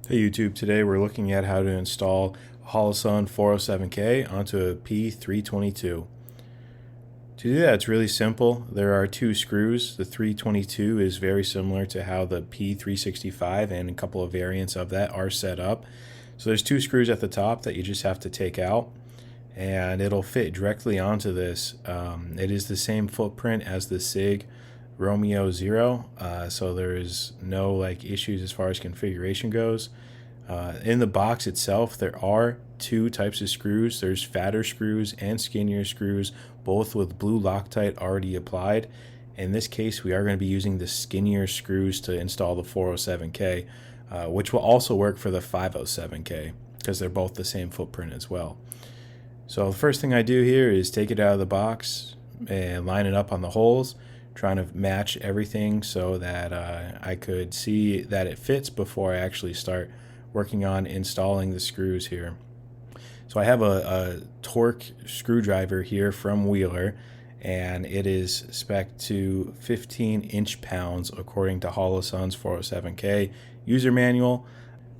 Hey YouTube, today we're looking at how to install a holosun 407K onto a P322. To do that, it's really simple. There are two screws. The 322 is very similar to how the P365 and a couple of variants of that are set up. So there's two screws at the top that you just have to take out, and it'll fit directly onto this. It is the same footprint as the SIG Romeo Zero, so there is no issues as far as configuration goes. In the box itself, there are two types of screws. There's fatter screws and skinnier screws, both with blue Loctite already applied. In this case, we are going to be using the skinnier screws to install the 407K, which will also work for the 507K because they're both the same footprint as well. So the first thing I do here is take it out of the box and line it up on the holes, trying to match everything so that I could see that it fits before I actually start working on installing the screws here. So I have a torque screwdriver here from Wheeler, and it is spec'd to 15 inch-pounds according to holosun's 407K user manual.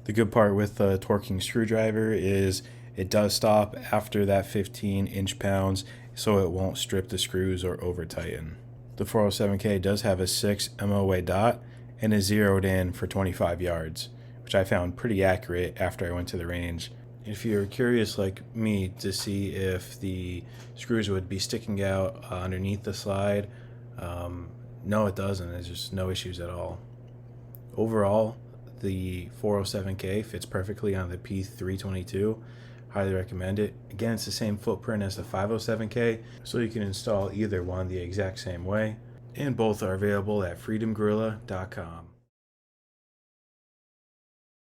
The good part with the torquing screwdriver is it does stop after that 15 inch-pounds, so it won't strip the screws or over tighten. The 407K does have a 6 MOA dot and is zeroed in for 25 yards, which I found pretty accurate after I went to the range. If you're curious like me to see if the screws would be sticking out underneath the slide, no, it doesn't. There's just no issues at all. Overall, the 407K fits perfectly on the P322. Highly recommend it. Again, it's the same footprint as the 507K, so you can install either one the exact same way. And both are available at freedomgorilla.com.